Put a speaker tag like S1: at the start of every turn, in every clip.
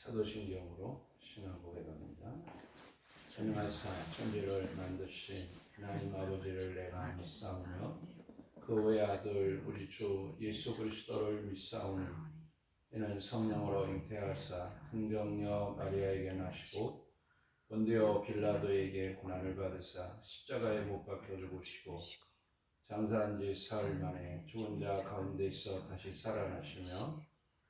S1: 사도신경으로 신앙 고백합니다. 전능하사 천지를 만드신 하나님 아버지를 내가 믿사오며 그 외 아들 우리 주 예수 그리스도를 믿사오니 이는 성령으로 잉태하사 풍경녀 마리아에게 나시고 본디오 빌라도에게 고난을 받으사 십자가에 못 박혀 죽으시고 장사한 지 사흘 만에 죽은 자 가운데서 다시 살아나시며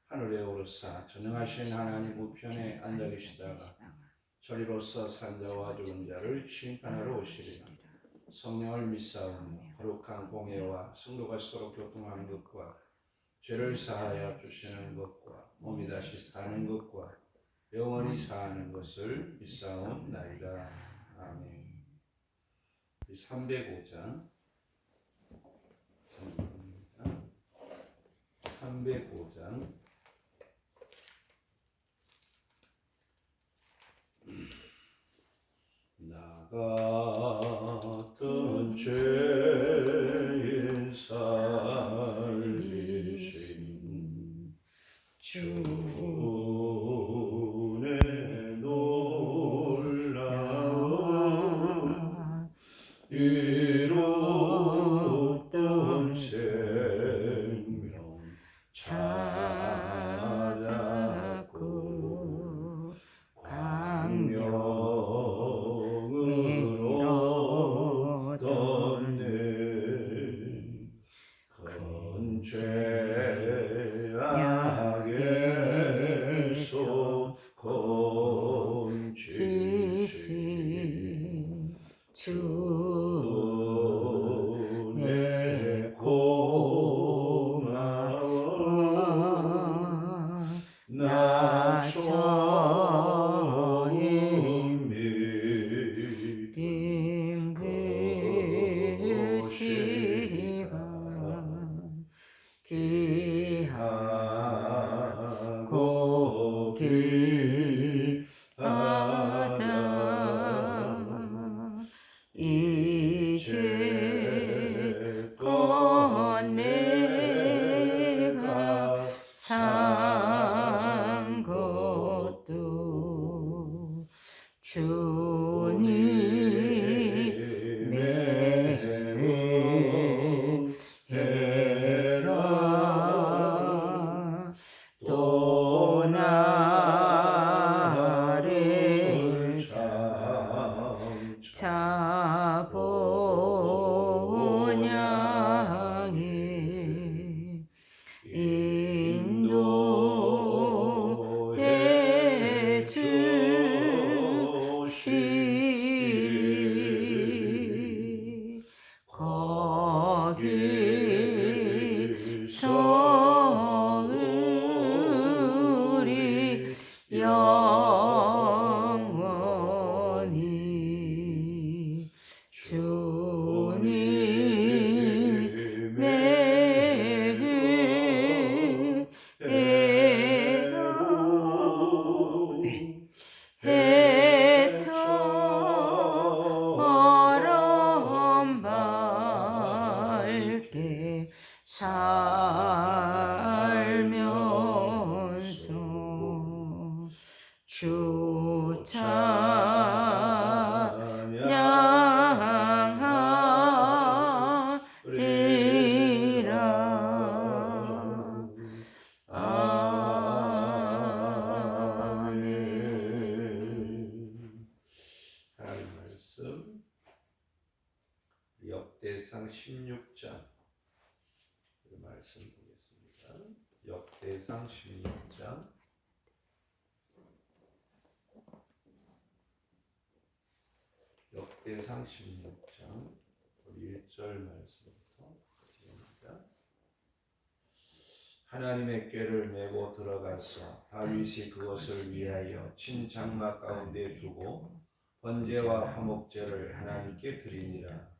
S1: 하늘에 오르사 전능하신 하나님 우편에 앉아 계시다가 저리로서 산 자와 죽은 자를 심판하러 오시리라. 성령을 믿사오며 거룩한 공예와 성도가 서로 교통하는 것과 죄를 사하여 주시는 것과 몸이 다시 사는 것과 영원히 사는 것을 믿사옵나이다. 아멘. 305장 305장 나 같은 죄인 살리신 주의 놀라운 이롭던 생명 찾았고 광명으로 떴네. 큰 죄악에서 건지신 주 내 고마워 나 처인 빈 그 시간 귀하고 귀하다 이제껏 내가 산 것도 주님의 은혜라. 또 나를 자보냐니 인도해 주시리. 거기서 우리 영원히 주님의 은혜로 해처럼 밝게 살면서 주 찬양하리라. 아멘. 하나님 말씀 역대상 16장 말씀 보겠습니다. 역대상 16장 역대상 16장 1절 말씀부터 시작합니다. 하나님의 궤를 메고 들어가서 다윗이 그것을 위하여 친 장막 가운데 두고 번제와 화목제를 하나님께 드리니라.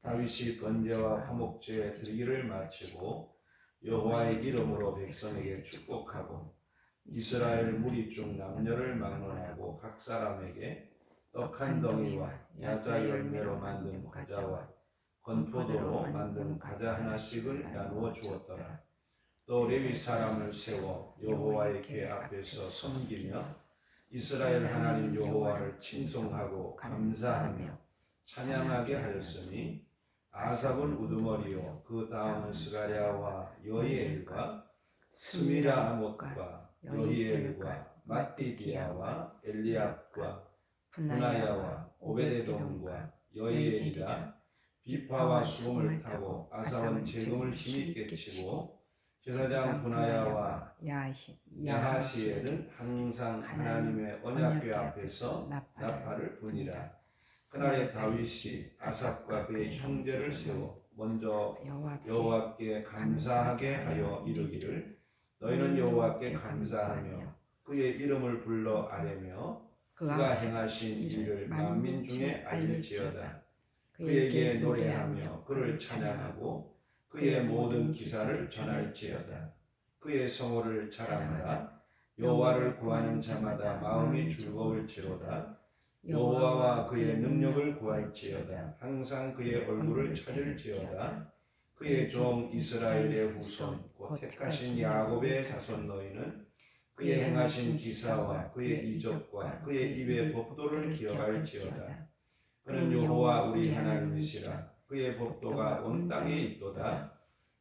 S1: 다윗이 번제와 화목제 드리기를 마치고 여호와의 이름으로 백성에게 축복하고 이스라엘 무리 중 남녀를 막론하고 각 사람에게 떡 한 덩이와 야자 열매로 만든 과자와 건포도로 만든 과자 하나씩을 나누어 주었더라. 또 레위 사람을 세워 여호와의 궤 앞에서 섬기며 이스라엘 하나님 여호와를 칭송하고 감사하며 찬양하게 하였으니 아삽은 우두머리요 그 다음은 스가랴와 여히엘과 스미라못과 여히엘과 마띠디아와 엘리압과 분하야와 오베데돔과 여히엘이라. 비파와 수금을 타고 아삽은 재금을 힘있게 치고 제사장 분하야와 야하시엘은 항상 하나님의 언약궤 앞에서 나팔을 부니라. 그날에 다윗이 아삽과 그의 형제를 세워 먼저 여호와께 감사하게 하여 이르기를 너희는 여호와께 감사하며 그의 이름을 불러 아뢰며 그가 행하신 일을 만민 중에 알릴지어다. 그에게 노래하며 그를 찬양하고 그의 모든 기사를 전할지어다. 그의 성호를 자랑하라. 여호와를 구하는 자마다 마음이 즐거울지로다. 여호와와 그의 능력을 구할지어다. 항상 그의 얼굴을 찾을지어다. 그의 종 이스라엘의 후손 곧 택하신 야곱의 자손 너희는 그의 행하신 기사와 그의 이적과 그의 입의 법도를 기억할지어다. 그는 여호와 우리 하나님이시라. 그의 법도가 온 땅에 있도다.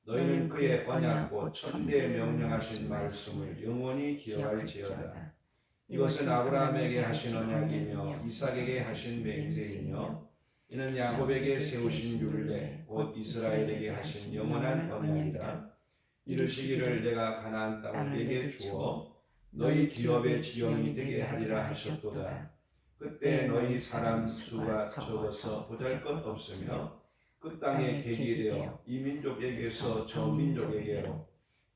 S1: 너희는 그의 언약과 천대에 명령하신 말씀을 영원히 기억할지어다. 이것은 아브라함에게 하신 언약이며 이삭에게 하신 맹세이며 이는 야곱에게 세우신 율례 곧 이스라엘에게 하신 영원한 언약이라. 이르시기를 내가 가나안 땅을 내게 주어 너희 기업의 지형이 되게 하리라 하셨도다. 그때 너희 사람 수가 적어서 보잘것없으며 그 땅에 객이 되어 이 민족에게서 저 민족에게로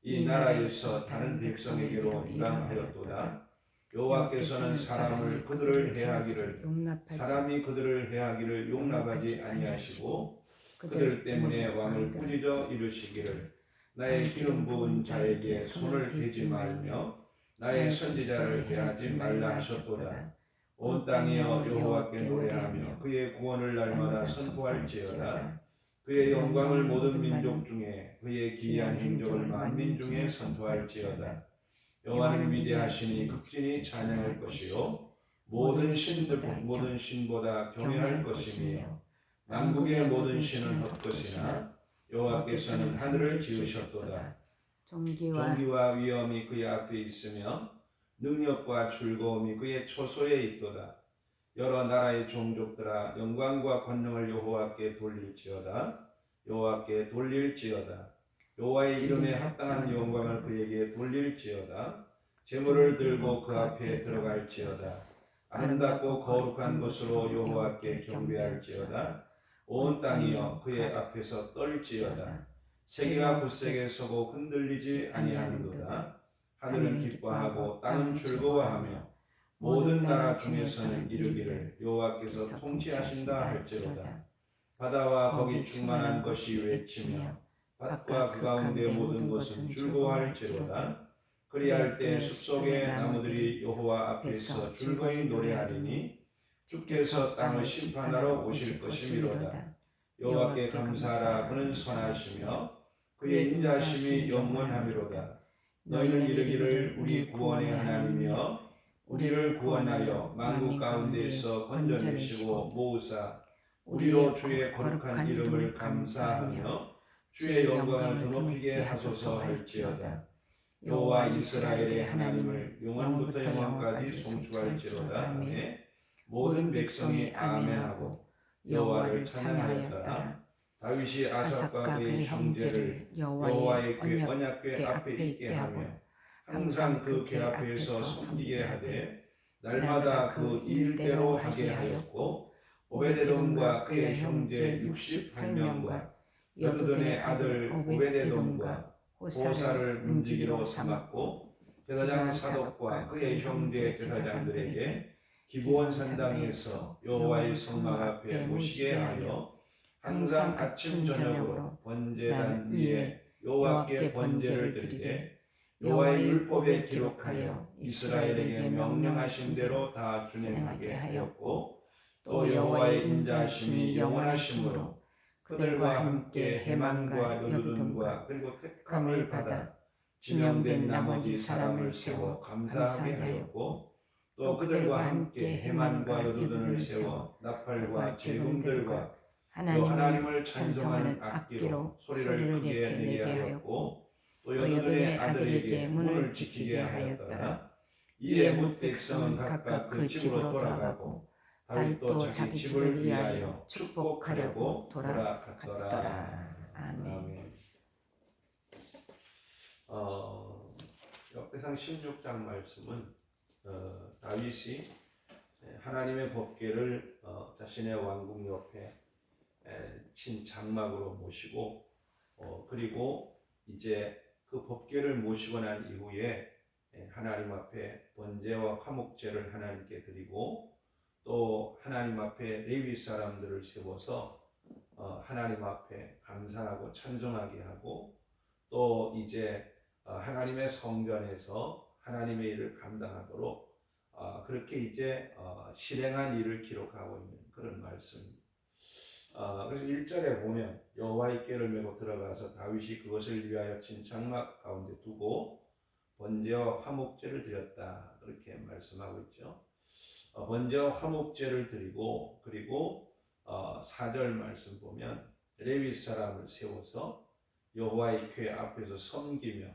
S1: 이 나라에서 다른 백성에게로 이방하였도다. 여호와께서는 사람이 그들을 해하기를 용납하지 아니하시고 그들 때문에 왕을 꾸짖어 이르시기를 나의 기름 부은 자에게 손을 대지 말며 나의 선지자를 해하지 말라 하셨도다. 온 땅이여 여호와께 노래하며 그의 구원을 날마다 선포할지어다. 그의 영광을 모든 민족 중에 그의 기이한 행적을 만민 중에 선포할지어다. 여호와는 위대하시니 극진히 찬양할 것이요 모든 신보다 경외할 것이며 만국의 모든 신은 헛것이나 여호와께서는 하늘을 지으셨도다. 존귀와 위엄이 그의 앞에 있으며 능력과 즐거움이 그의 초소에 있도다. 여러 나라의 종족들아 영광과 권능을 여호와께 돌릴지어다. 여호와의 이름에 합당한 영광을 그에게 돌릴지어다. 제물을 들고 그 앞에 들어갈지어다. 아름답고 거룩한 것으로 여호와께 경배할지어다. 온 땅이여 그의 앞에서 떨지어다. 세계가 굳세게 서고 흔들리지 아니하는도다. 하늘은 기뻐하고 땅은 즐거워하며 모든 나라 중에서는 이르기를 여호와께서 통치하신다 할지로다. 바다와 거기 충만한 것이 외치며 밭과 그 가운데 모든 것은 즐거워할지로다. 그리할 때 숲속의 나무들이 여호와 앞에서 즐거이 노래하리니 주께서 땅을 심판하러 오실 것이미로다. 여호와께 감사하라. 그는 선하시며 그의 인자심이 영원하미로다. 너희는 이르기를 우리 구원의 하나님이여 우리를 구원하여 만국 가운데에서 건져내시고 모으사 우리로 주의 거룩한 이름을 감사하며 주의 영광을 더 높이게 하소서 할지어다. 여호와 이스라엘의 하나님을 영원부터 영원까지 송축할지로다 하매 모든 백성이 아멘하고 여호와를 찬양하였더라. 다윗이 아삽과 그의 형제를 여호와의 언약궤 앞에 있게 하며 항상 그 궤 앞에서 섬기게 하되 날마다 그 일대로 하게 하였고 오베데돔과 그의 형제 68명과 여두둔의 아들 오베데돔과 호사를 문지기로 삼았고 제사장 사독과 그의 형제 제사장들에게 기브온 산당에서 여호와의 성막 앞에 모시게 하여 항상 아침 저녁으로 번제단 위에 여호와께 번제를 드리되 여호와의 율법에 기록하여 이스라엘에게 명령하신 대로 다 준행하게 하였고 또 여호와의 인자하심이 영원하심으로 그들과 함께 해만과 여두둔과 그리고 택함을 받아 지명된 나머지 사람을 세워 감사하게 하였고 또 그들과 함께 해만과 여두둔을 세워 나팔과 재금들과 또 하나님을 찬송하는 악기로 소리를 크게 내게 하였고 또 여두둔의 아들에게 문을 지키게 하였더라. 이에 뭇 백성은 각각 그 집으로 돌아가고 다윗도 자기 집을 위하여 축복하려고 돌아갔더라. 아멘. 역대상 16장 말씀은 다윗이 하나님의 법궤를 자신의 왕궁 옆에 친 장막으로 모시고 그리고 이제 그 법궤를 모시고 난 이후에 하나님 앞에 번제와 화목제를 하나님께 드리고 또 하나님 앞에 레위 사람들을 세워서 하나님 앞에 감사하고 찬송하게 하고 또 이제 하나님의 성전에서 하나님의 일을 감당하도록 그렇게 이제 실행한 일을 기록하고 있는 그런 말씀입니다. 그래서 1절에 보면 여호와의 궤를 메고 들어가서 다윗이 그것을 위하여 친 장막 가운데 두고 번제와 화목제를 드렸다 그렇게 말씀하고 있죠. 번제와 화목제를 드리고 그리고 4절 말씀 보면 레위 사람을 세워서 여호와의 궤 앞에서 섬기며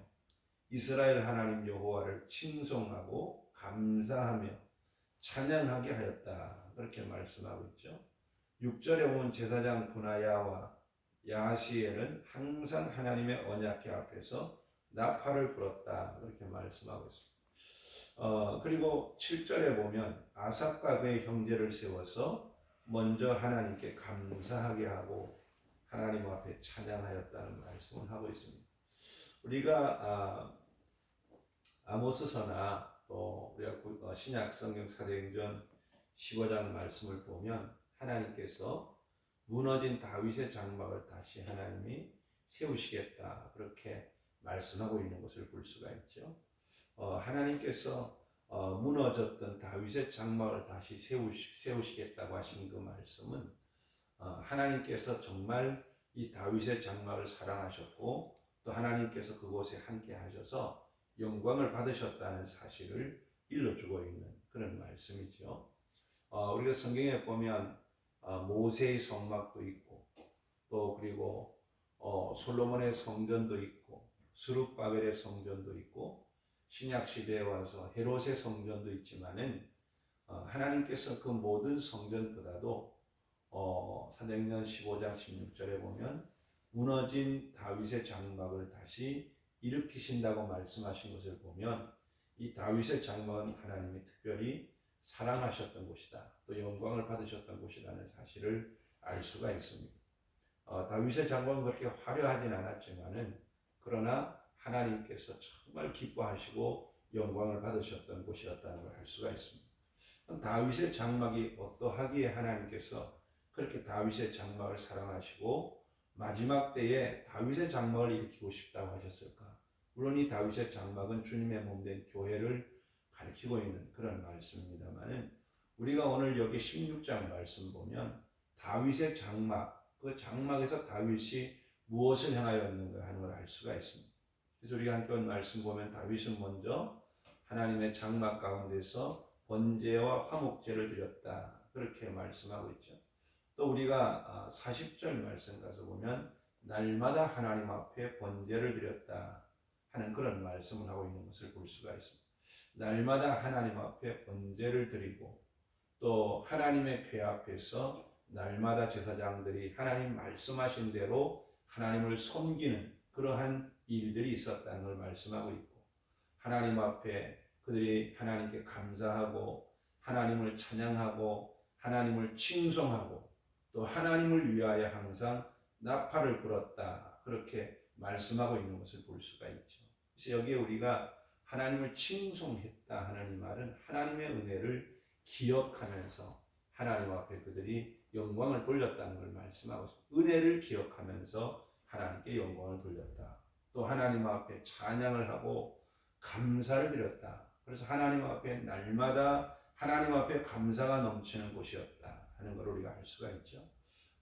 S1: 이스라엘 하나님 여호와를 칭송하고 감사하며 찬양하게 하였다 그렇게 말씀하고 있죠. 6절에 보면 제사장 분하야와 야하시엘은 항상 하나님의 언약궤 앞에서 나팔을 불었다 그렇게 말씀하고 있습니다. 그리고 7절에 보면 아삽과 그의 형제를 세워서 먼저 하나님께 감사하게 하고 하나님 앞에 찬양하였다는 말씀을 하고 있습니다. 우리가 아모스서나 또 우리가 신약 성경 사도행전 15장 말씀을 보면 하나님께서 무너진 다윗의 장막을 다시 하나님이 세우시겠다 그렇게 말씀하고 있는 것을 볼 수가 있죠. 하나님께서 무너졌던 다윗의 장막을 다시 세우시겠다고 하신 그 말씀은 하나님께서 정말 이 다윗의 장막을 사랑하셨고 또 하나님께서 그곳에 함께 하셔서 영광을 받으셨다는 사실을 일러주고 있는 그런 말씀이죠. 우리가 성경에 보면 모세의 성막도 있고 또 그리고 솔로몬의 성전도 있고 스룹바벨의 성전도 있고 신약 시대에 와서 헤롯의 성전도 있지만은 하나님께서 그 모든 성전보다도 사도행전 15장 16절에 보면 무너진 다윗의 장막을 다시 일으키신다고 말씀하신 것을 보면 이 다윗의 장막은 하나님이 특별히 사랑하셨던 곳이다. 또 영광을 받으셨던 곳이라는 사실을 알 수가 있습니다. 다윗의 장막은 그렇게 화려하진 않았지만은 그러나 하나님께서 정말 기뻐하시고 영광을 받으셨던 곳이었다는 걸 알 수가 있습니다. 다윗의 장막이 어떠하기에 하나님께서 그렇게 다윗의 장막을 사랑하시고 마지막 때에 다윗의 장막을 일으키고 싶다고 하셨을까? 물론 이 다윗의 장막은 주님의 몸된 교회를 가리키고 있는 그런 말씀입니다만은 우리가 오늘 여기 16장 말씀 보면 다윗의 장막, 그 장막에서 다윗이 무엇을 향하였는가 하는 걸 알 수가 있습니다. 그래서 우리가 함께 온 말씀 보면 다윗은 먼저 하나님의 장막 가운데서 번제와 화목제를 드렸다 그렇게 말씀하고 있죠. 또 우리가 40절 말씀 가서 보면 날마다 하나님 앞에 번제를 드렸다 하는 그런 말씀을 하고 있는 것을 볼 수가 있습니다. 날마다 하나님 앞에 번제를 드리고 또 하나님의 궤 앞에서 날마다 제사장들이 하나님 말씀하신 대로 하나님을 섬기는 그러한 일들이 있었다는 걸 말씀하고 있고 하나님 앞에 그들이 하나님께 감사하고 하나님을 찬양하고 하나님을 칭송하고 또 하나님을 위하여 항상 나팔을 불었다 그렇게 말씀하고 있는 것을 볼 수가 있죠. 그래서 여기에 우리가 하나님을 칭송했다 하는 이 말은 하나님의 은혜를 기억하면서 하나님 앞에 그들이 영광을 돌렸다는 걸 말씀하고 있습니다. 은혜를 기억하면서 하나님께 영광을 돌렸다. 또 하나님 앞에 찬양을 하고 감사를 드렸다. 그래서 하나님 앞에 날마다 하나님 앞에 감사가 넘치는 곳이었다 하는 걸 우리가 알 수가 있죠.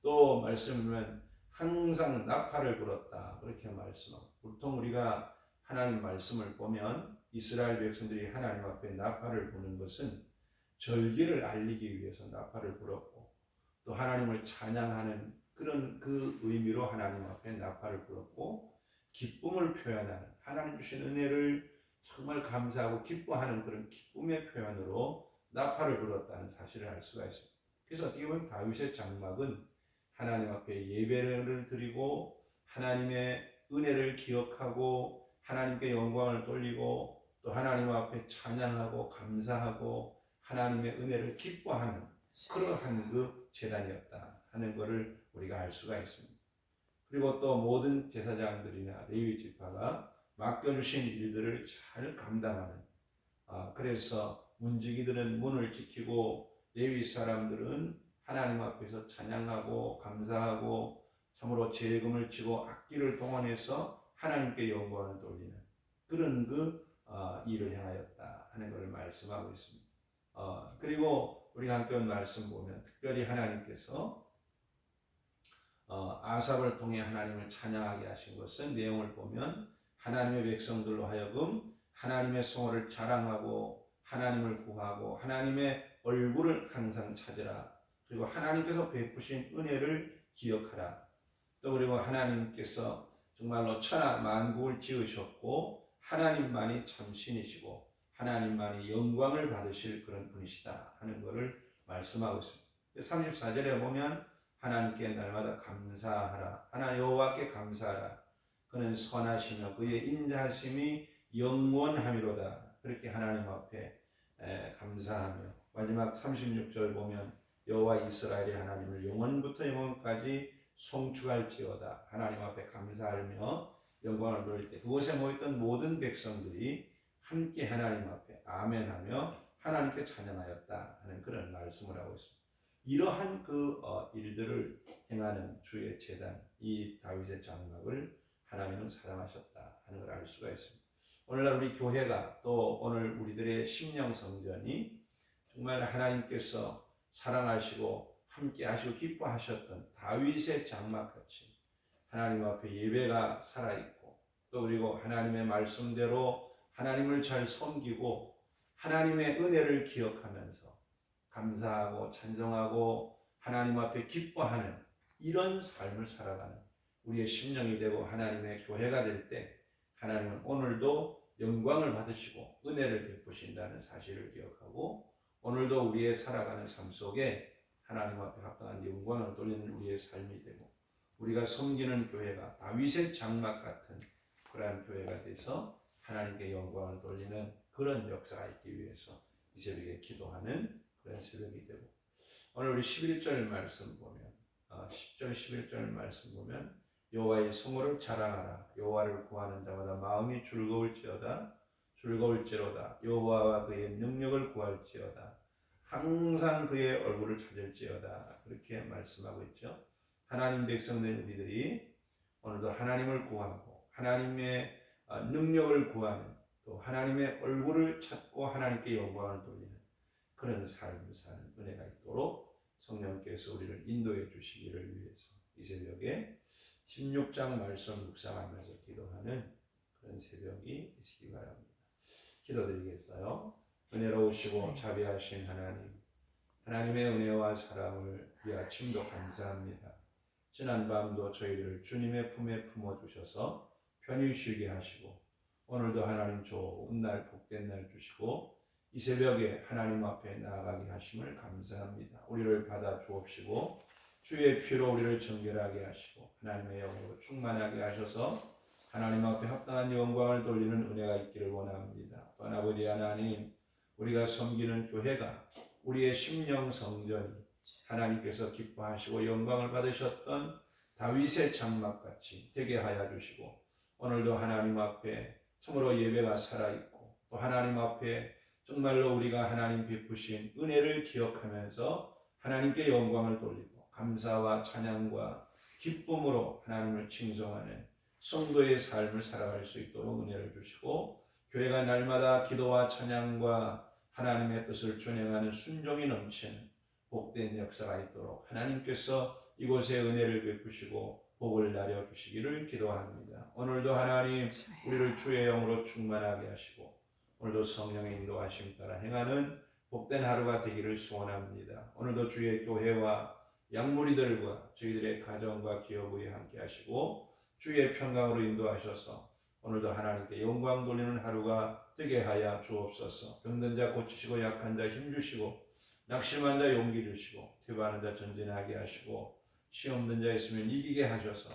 S1: 또 말씀을 보면 항상 나팔을 불었다 그렇게 말씀하고 보통 우리가 하나님 말씀을 보면 이스라엘 백성들이 하나님 앞에 나팔을 부는 것은 절기를 알리기 위해서 나팔을 불었고 또 하나님을 찬양하는 그런 그 의미로 하나님 앞에 나팔을 불었고 기쁨을 표현하는 하나님 주신 은혜를 정말 감사하고 기뻐하는 그런 기쁨의 표현으로 나팔을 불었다는 사실을 알 수가 있습니다. 그래서 어떻게 보면 다윗의 장막은 하나님 앞에 예배를 드리고 하나님의 은혜를 기억하고 하나님께 영광을 돌리고 또 하나님 앞에 찬양하고 감사하고 하나님의 은혜를 기뻐하는 그러한 그 제단이었다 하는 것을 우리가 알 수가 있습니다. 그리고 또 모든 제사장들이나 레위 지파가 맡겨주신 일들을 잘 감당하는 그래서 문지기들은 문을 지키고 레위 사람들은 하나님 앞에서 찬양하고 감사하고 참으로 재금을 치고 악기를 동원해서 하나님께 영광을 돌리는 그런 그 일을 행하였다 하는 것을 말씀하고 있습니다. 그리고 우리가 함께 온 말씀 보면 특별히 하나님께서 아삽을 통해 하나님을 찬양하게 하신 것은 내용을 보면 하나님의 백성들로 하여금 하나님의 성호를 자랑하고 하나님을 구하고 하나님의 얼굴을 항상 찾으라. 그리고 하나님께서 베푸신 은혜를 기억하라. 또 그리고 하나님께서 정말로 천하 만국을 지으셨고 하나님만이 참 신이시고 하나님만이 영광을 받으실 그런 분이시다 하는 것을 말씀하고 있습니다. 34절에 보면 하나님께 날마다 감사하라. 하나님 여호와께 감사하라. 그는 선하시며 그의 인자하심이 영원하미로다. 그렇게 하나님 앞에 감사하며 마지막 36절 보면 여호와 이스라엘의 하나님을 영원부터 영원까지 송축할지어다. 하나님 앞에 감사하며 영광을 돌릴 때 그곳에 모였던 모든 백성들이 함께 하나님 앞에 아멘하며 하나님께 찬양하였다 하는 그런 말씀을 하고 있습니다. 이러한 그 일들을 행하는 주의 제단 이 다윗의 장막을 하나님은 사랑하셨다 하는 걸 알 수가 있습니다. 오늘날 우리 교회가 또 오늘 우리들의 심령 성전이 정말 하나님께서 사랑하시고 함께 하시고 기뻐하셨던 다윗의 장막같이 하나님 앞에 예배가 살아있고 또 그리고 하나님의 말씀대로 하나님을 잘 섬기고 하나님의 은혜를 기억하면서 감사하고 찬송하고 하나님 앞에 기뻐하는 이런 삶을 살아가는 우리의 심령이 되고 하나님의 교회가 될 때 하나님은 오늘도 영광을 받으시고 은혜를 베푸신다는 사실을 기억하고 오늘도 우리의 살아가는 삶 속에 하나님 앞에 합당한 영광을 돌리는 우리의 삶이 되고 우리가 섬기는 교회가 다윗의 장막 같은 그러한 교회가 돼서 하나님께 영광을 돌리는 그런 역사가 있기 위해서 이 새벽에 기도하는 그런 새벽이 되고 오늘 우리 11절 말씀 보면 10절 11절 말씀 보면 여호와의 성호를 자랑하라. 여호와를 구하는 자마다 마음이 즐거울지로다. 여호와와 그의 능력을 구할지어다. 항상 그의 얼굴을 찾을지어다. 그렇게 말씀하고 있죠. 하나님 백성된 우리들이 오늘도 하나님을 구하고 하나님의 능력을 구하는 또 하나님의 얼굴을 찾고 하나님께 영광을 돌리는 그런 삶을 사는 은혜가 있도록 성령께서 우리를 인도해 주시기를 위해서 이 새벽에 16장 말씀 묵상하면서 기도하는 그런 새벽이 되시기 바랍니다. 기도드리겠어요. 은혜로우시고 자비하신 하나님의 은혜와 사랑을 이 아침도 감사합니다. 지난 밤도 저희를 주님의 품에 품어주셔서 편히 쉬게 하시고 오늘도 하나님 좋은 날 복된 날 주시고 이 새벽에 하나님 앞에 나아가게 하심을 감사합니다. 우리를 받아 주옵시고 주의 피로 우리를 정결하게 하시고 하나님의 영으로 충만하게 하셔서 하나님 앞에 합당한 영광을 돌리는 은혜가 있기를 원합니다. 또한 아버지 하나님 우리가 섬기는 교회가 우리의 심령 성전이 하나님께서 기뻐하시고 영광을 받으셨던 다윗의 장막같이 되게 하여 주시고 오늘도 하나님 앞에 참으로 예배가 살아있고 또 하나님 앞에 정말로 우리가 하나님 베푸신 은혜를 기억하면서 하나님께 영광을 돌리고 감사와 찬양과 기쁨으로 하나님을 칭송하는 성도의 삶을 살아갈 수 있도록 은혜를 주시고 교회가 날마다 기도와 찬양과 하나님의 뜻을 준행하는 순종이 넘치는 복된 역사가 있도록 하나님께서 이곳에 은혜를 베푸시고 복을 나려 주시기를 기도합니다. 오늘도 하나님 우리를 주의 영으로 충만하게 하시고 오늘도 성령의 인도하심 따라 행하는 복된 하루가 되기를 소원합니다. 오늘도 주의 교회와 양무리들과 저희들의 가정과 기업에 함께 하시고 주의 평강으로 인도하셔서 오늘도 하나님께 영광 돌리는 하루가 되게 하여 주옵소서. 병든 자 고치시고 약한 자 힘주시고 낙심한 자 용기 주시고 퇴보하는 자 전진하게 하시고 시험 든 자 있으면 이기게 하셔서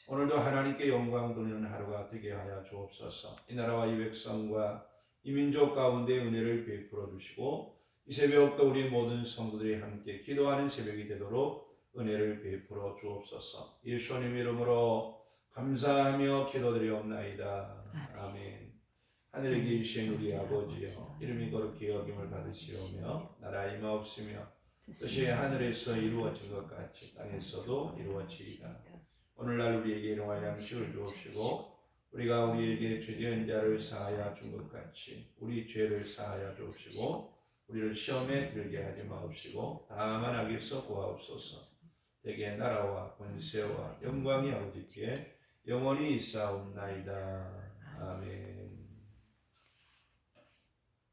S1: 오늘도 하나님께 영광 돌리는 하루가 되게 하여 주옵소서. 이 나라와 이 백성과 이 민족 가운데 은혜를 베풀어 주시고 이 새벽도 우리 모든 성도들이 함께 기도하는 새벽이 되도록 은혜를 베풀어 주옵소서. 예수님 이름으로 감사하며 기도드리옵나이다. 아멘. 하늘에 계신 우리 아버지여, 이름이 거룩히 여김을 받으시오며 나라 임하옵시며 뜻이 하늘에서 이루어진 것 같이 땅에서도 이루어지이다. 오늘날 우리에게 일용할 양식을 주옵시고 우리가 우리에게 죄지은 자를 사하여 준 것 같이 우리 죄를 사하여 주옵시고 우리를 시험에 들게 하지 마옵시고 다만 악에서 구하옵소서. 대개 나라와 권세와 영광이 아버지께 영원히 있사옵나이다. 아멘.